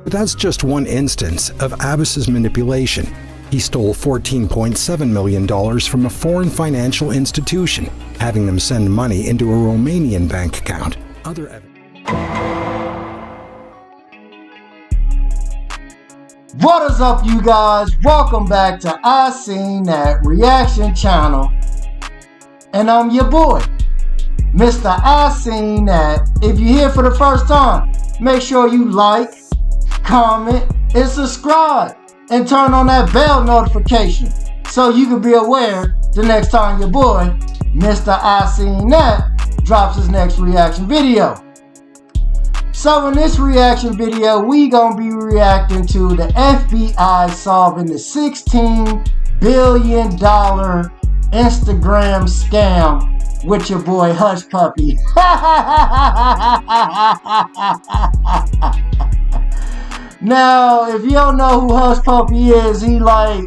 But that's just one instance of Abbas's manipulation. He stole $14.7 million from a foreign financial institution, having them send money into a Romanian bank account. Other evidence. What is up, you guys? Welcome back to I Seen That Reaction Channel. And I'm your boy, Mr. I Seen That. If you're here for the first time, make sure you like, comment, and subscribe. And turn on that bell notification so you can be aware the next time your boy, Mr. I Seen That, drops his next reaction video. So in this reaction video, we gonna be reacting to the FBI solving the $16 billion Instagram scam with your boy Hushpuppi. Now, if you don't know who Hushpuppi is, he like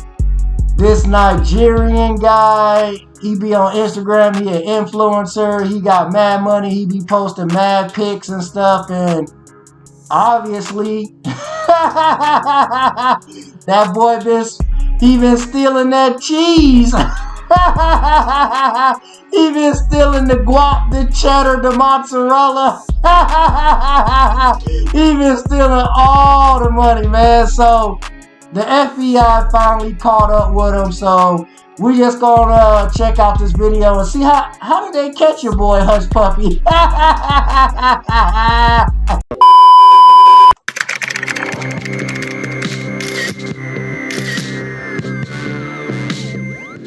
this Nigerian guy. He be on Instagram. He an influencer. He got mad money. He be posting mad pics and stuff. And obviously, that boy he been stealing that cheese. He been stealing the guac, the cheddar, the mozzarella. He been stealing all the money, man. So the FBI finally caught up with him. So we just gonna check out this video and see how did they catch your boy Hushpuppi.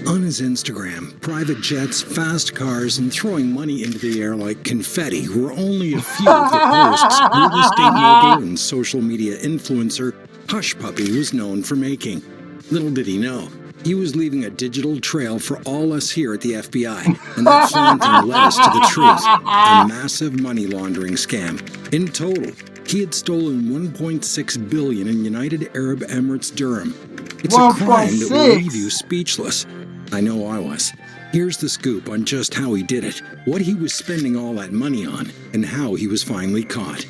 On his Instagram, private jets, fast cars, and throwing money into the air like confetti were only a few of the posts real estate mogul and social media influencer Hushpuppi was known for making. Little did he know, he was leaving a digital trail for all us here at the FBI, and that flaunting led us to the truth, a massive money laundering scam. In total, he had stolen $1.6 billion in United Arab Emirates dirham. It's a crime that will leave you speechless. I know I was. Here's the scoop on just how he did it, what he was spending all that money on, and how he was finally caught.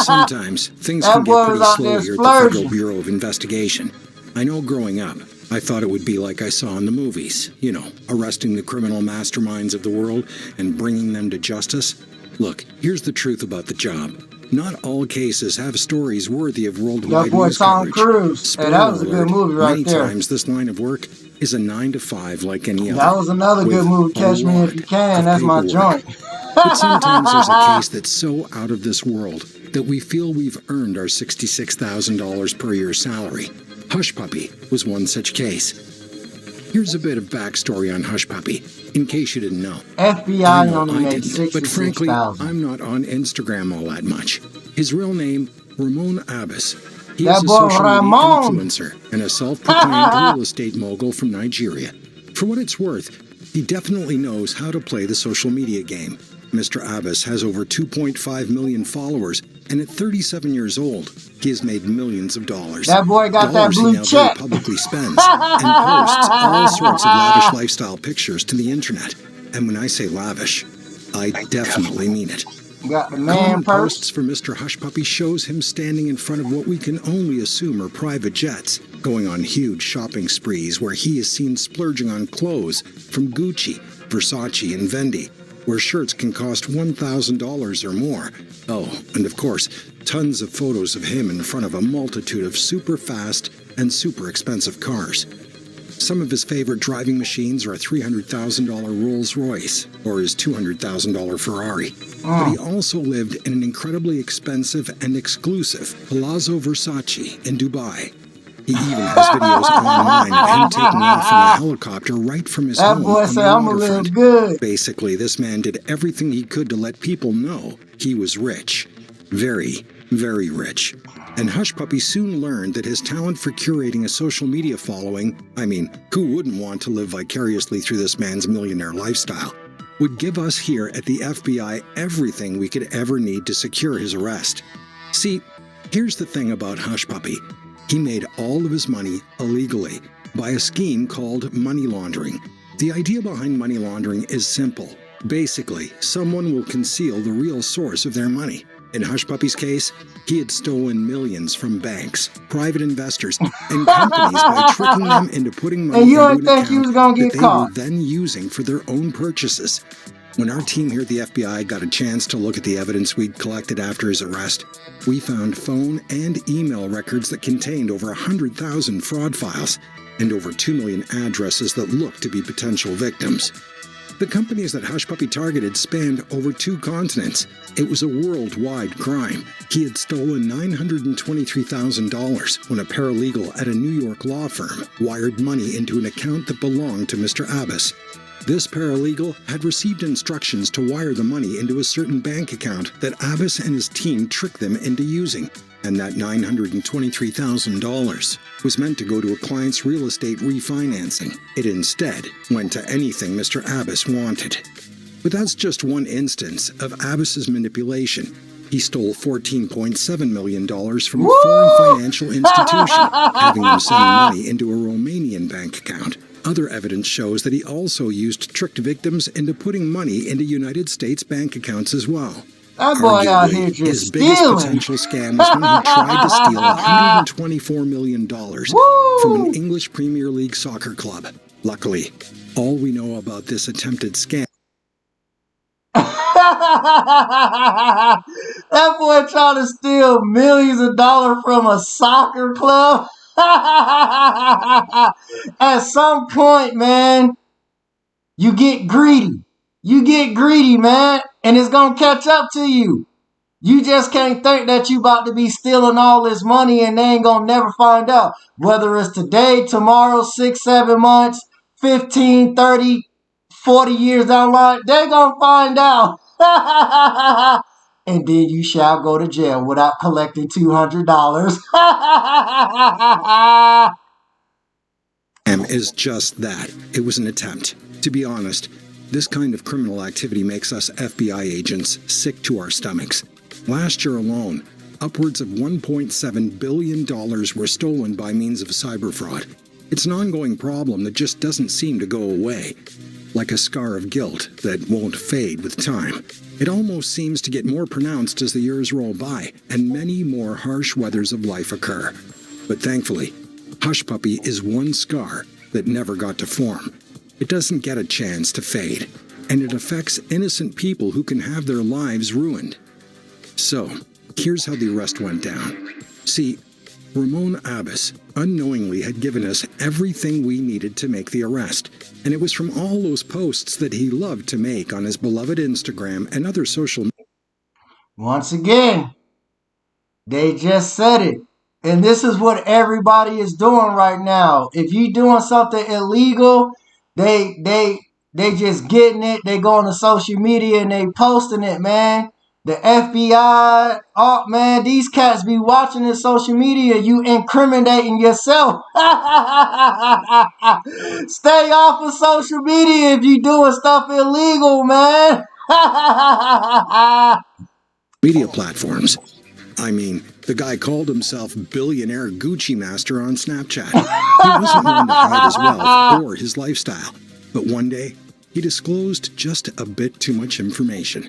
Sometimes things can get pretty slow here at the Federal Bureau of Investigation. I know growing up, I thought it would be like I saw in the movies, you know, arresting the criminal masterminds of the world and bringing them to justice. Look, here's the truth about the job. Not all cases have stories worthy of worldwide news coverage. Cruise. Hey, that was a good movie right there. Many times this line of work is a 9 to 5 like any other. That was another good movie, Catch Me If You Can. That's my joint. But sometimes there's a case that's so out of this world that we feel we've earned our $66,000 per year salary. Hushpuppi was one such case. Here's a bit of backstory on Hushpuppi, in case you didn't know. FBI only made $66,000. But frankly, I'm not on Instagram all that much. His real name, Ramon Abbas. He is a social media influencer and a self-proclaimed real estate mogul from Nigeria. For what it's worth, he definitely knows how to play the social media game. Mr. Abbas has over 2.5 million followers, and at 37 years old, he has made millions of dollars. That boy got that blue check. He publicly spends and posts all sorts of lavish lifestyle pictures to the internet. And when I say lavish, I definitely mean it. Got the man posts for Mr. Hushpuppi shows him standing in front of what we can only assume are private jets, going on huge shopping sprees where he is seen splurging on clothes from Gucci, Versace, and Fendi, where shirts can cost $1,000 or more. Oh, and of course, tons of photos of him in front of a multitude of super fast and super expensive cars. Some of his favorite driving machines are a $300,000 Rolls Royce or his $200,000 Ferrari. But he also lived in an incredibly expensive and exclusive Palazzo Versace in Dubai. He even has videos online of him taking off from a helicopter right from his home on the waterfront. Good. Basically, this man did everything he could to let people know he was rich. Very, very rich. And Hushpuppi soon learned that his talent for curating a social media following, I mean, who wouldn't want to live vicariously through this man's millionaire lifestyle, would give us here at the FBI everything we could ever need to secure his arrest. See, here's the thing about Hushpuppi. He made all of his money illegally by a scheme called money laundering. The idea behind money laundering is simple. Basically, someone will conceal the real source of their money. In Hushpuppi's case, he had stolen millions from banks, private investors, and companies by tricking them into putting money And you into didn't an think you was account gonna that get they caught. were then using for their own purchases. When our team here at the FBI got a chance to look at the evidence we'd collected after his arrest, we found phone and email records that contained over 100,000 fraud files and over 2 million addresses that looked to be potential victims. The companies that Hushpuppi targeted spanned over 2 continents. It was a worldwide crime. He had stolen $923,000 when a paralegal at a New York law firm wired money into an account that belonged to Mr. Abbas. This paralegal had received instructions to wire the money into a certain bank account that Abbas and his team tricked them into using, and that $923,000 was meant to go to a client's real estate refinancing. It instead went to anything Mr. Abbas wanted. But that's just one instance of Abbas's manipulation. He stole $14.7 million from a foreign financial institution, having them send money into a Romanian bank account. Other evidence shows that he also used tricked victims into putting money into United States bank accounts as well. That boy out here Arguably, his just biggest stealing. potential scam was when he tried to steal $124 million from an English Premier League soccer club. Luckily, all we know about this attempted scam That boy trying to steal millions of dollars from a soccer club. At some point, man, you get greedy. You get greedy, man, and it's going to catch up to you. You just can't think that you about to be stealing all this money and they ain't going to never find out. Whether it's today, tomorrow, 6, 7 months, 15, 30, 40 years down the line, they're going to find out. And then you shall go to jail without collecting $200. is just that. It was an attempt. To be honest, this kind of criminal activity makes us FBI agents sick to our stomachs. Last year alone, upwards of $1.7 billion were stolen by means of cyber fraud. It's an ongoing problem that just doesn't seem to go away. Like a scar of guilt that won't fade with time. It almost seems to get more pronounced as the years roll by and many more harsh weathers of life occur. But thankfully, Hushpuppi is one scar that never got to form. It doesn't get a chance to fade, and it affects innocent people who can have their lives ruined. So, here's how the arrest went down. See, Ramon Abbas unknowingly had given us everything we needed to make the arrest, and it was from all those posts that he loved to make on his beloved Instagram and other social media. Once again, they just said it. And this is what everybody is doing right now. If you're doing something illegal, they just getting it. They going to social media and they posting it, man. The FBI, oh man, these cats be watching this social media. You incriminating yourself. Stay off of social media if you doing stuff illegal, man. Media platforms. I mean, the guy called himself Billionaire Gucci Master on Snapchat. He wasn't one to hide his wealth or his lifestyle. But one day, he disclosed just a bit too much information.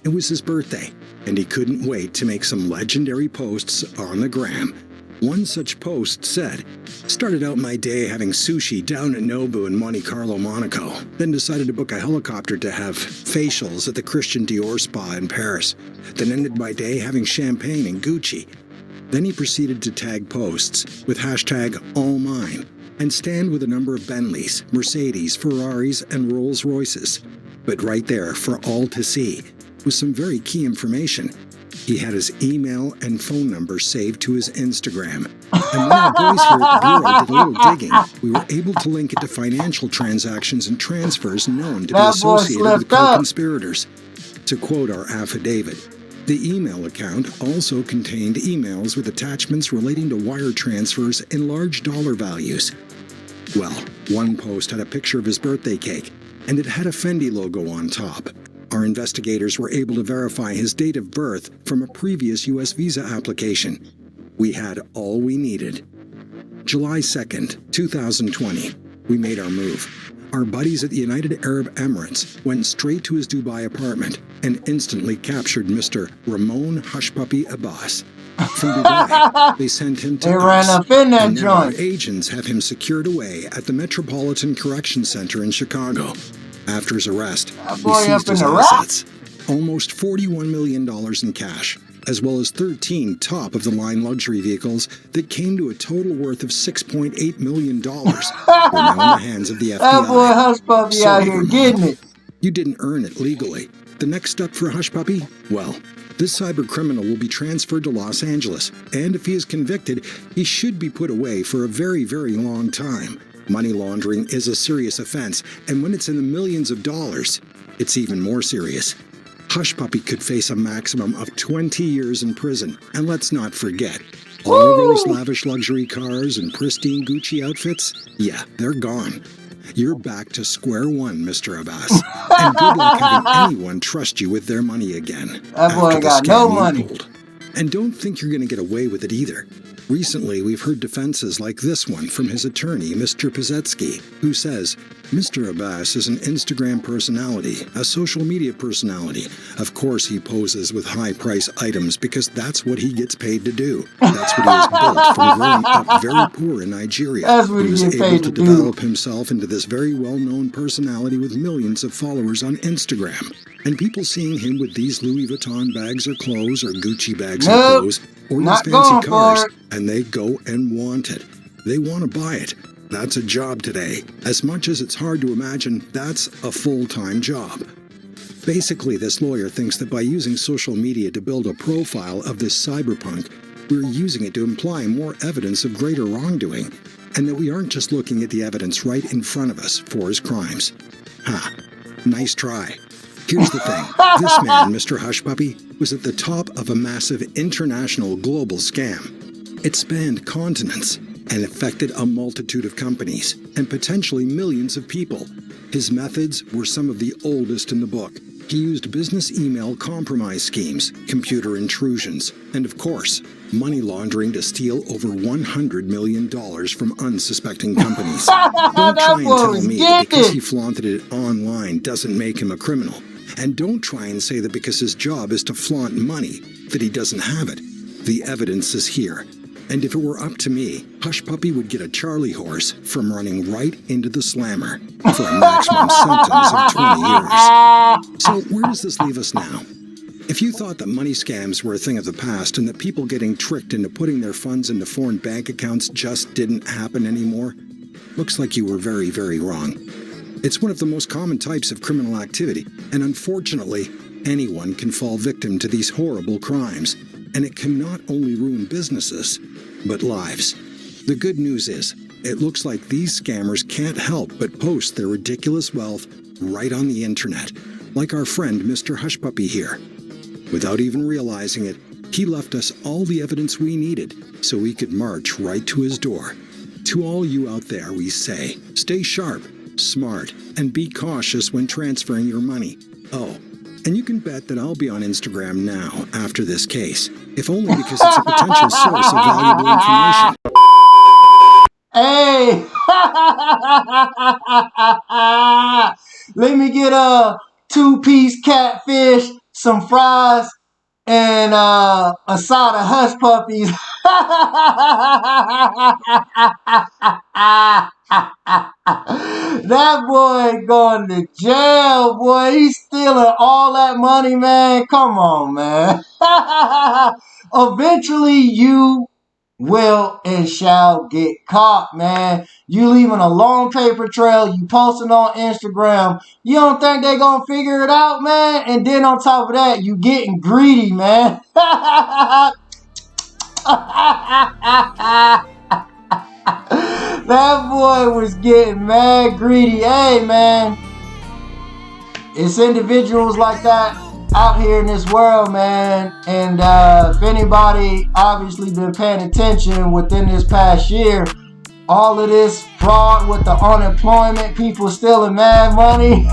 It was his birthday, and he couldn't wait to make some legendary posts on the gram. One such post said, "Started out my day having sushi down at Nobu in Monte Carlo, Monaco. Then decided to book a helicopter to have facials at the Christian Dior spa in Paris. Then ended my day having champagne in Gucci." Then he proceeded to tag posts with hashtag #AllMine and stand with a number of Bentleys, Mercedes, Ferraris, and Rolls Royces. But right there for all to see was some very key information. He had his email and phone number saved to his Instagram. And when our boys here at the Bureau did a little digging, we were able to link it to financial transactions and transfers known to be associated with co-conspirators. To quote our affidavit, the email account also contained emails with attachments relating to wire transfers in large dollar values. Well, one post had a picture of his birthday cake, and it had a Fendi logo on top. Our investigators were able to verify his date of birth from a previous U.S. visa application. We had all we needed. July 2nd, 2020, we made our move. our buddies at the United Arab Emirates went straight to his Dubai apartment and instantly captured Mr. Ramon Hushpuppi Abbas. From Dubai, they sent him to They us, ran up in that and now our joint. agents have him secured away at the Metropolitan Correction Center in Chicago. After his arrest, That we boy up seized in his the rack. assets, almost $41 million in cash, as well as 13 top-of-the-line luxury vehicles that came to a total worth of $6.8 million. We're now in the hands of the FBI. That boy Hushpuppi out Sorry, here Ramon. getting it. You didn't earn it legally. The next step for Hushpuppi? Well, this cyber criminal will be transferred to Los Angeles, and if he is convicted, he should be put away for a very, very long time. Money laundering is a serious offense, and when it's in the millions of dollars, it's even more serious. Hushpuppi could face a maximum of 20 years in prison, and let's not forget, all those lavish luxury cars and pristine Gucci outfits, yeah, they're gone. You're back to square one, Mr. Abbas. And good luck having anyone trust you with their money again. That boy after the got no scam you money. pulled. And don't think you're going to get away with it either. Recently, we've heard defenses like this one from his attorney, Mr. Pazetsky, who says, Mr. Abbas is an Instagram personality, a social media personality. Of course, he poses with high-price items because that's what he gets paid to do. That's what he has built from growing up very poor in Nigeria. That's what he he was gets able paid to to do. develop himself into this very well-known personality with millions of followers on Instagram. And people seeing him with these Louis Vuitton bags or clothes or Gucci bags or Nope, clothes or these not fancy going for cars, it. and they go and want it. They want to buy it. That's a job today. As much as it's hard to imagine, that's a full-time job. Basically, this lawyer thinks that by using social media to build a profile of this cyberpunk, we're using it to imply more evidence of greater wrongdoing, and that we aren't just looking at the evidence right in front of us for his crimes. Ha, nice try. Here's the thing. This man, Mr. Hushpuppi, was at the top of a massive international global scam. It spanned continents and affected a multitude of companies and potentially millions of people. His methods were some of the oldest in the book. He used business email compromise schemes, computer intrusions, and of course, money laundering to steal over $100 million from unsuspecting companies. Don't try and tell me that because he flaunted it online doesn't make him a criminal. And don't try and say that because his job is to flaunt money, that he doesn't have it. The evidence is here. And if it were up to me, Hushpuppi would get a Charlie horse from running right into the slammer for a maximum sentence of 20 years. So where does this leave us now? If you thought that money scams were a thing of the past and that people getting tricked into putting their funds into foreign bank accounts just didn't happen anymore, looks like you were very, very wrong. It's one of the most common types of criminal activity, and unfortunately, anyone can fall victim to these horrible crimes, and it can not only ruin businesses, but lives. The good news is, it looks like these scammers can't help but post their ridiculous wealth right on the internet, like our friend Mr. Hushpuppi here. Without even realizing it, he left us all the evidence we needed so we could march right to his door. To all you out there, we say, stay sharp, smart, and be cautious when transferring your money. Oh, and you can bet that I'll be on Instagram now after this case, if only because it's a potential source of valuable information. Hey! Let me get a 2-piece catfish, some fries, and a side of hush puppies. That boy going to jail, boy. He's stealing all that money, man. Come on, man. Eventually, you will and shall get caught, man. You leaving a long paper trail, you posting on Instagram. You don't think they gonna figure it out, man? And then on top of that, you getting greedy, man. That boy was getting mad greedy. Hey, man, it's individuals like that out here in this world, man. And if anybody obviously been paying attention within this past year, all of this fraud with the unemployment, people stealing mad money,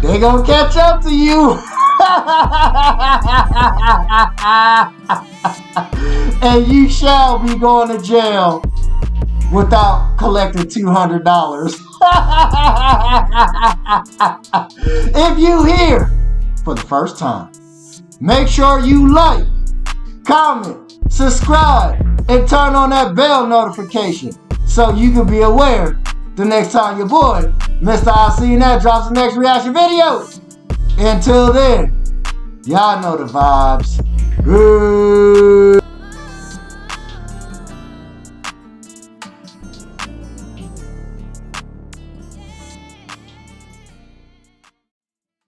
they gonna catch up to you. And you shall be going to jail. without collecting $200. If you here for the first time, make sure you like, comment, subscribe, and turn on that bell notification so you can be aware the next time your boy, Mr. I Seen That, drops the next reaction video. Until then, y'all know the vibes. Peace.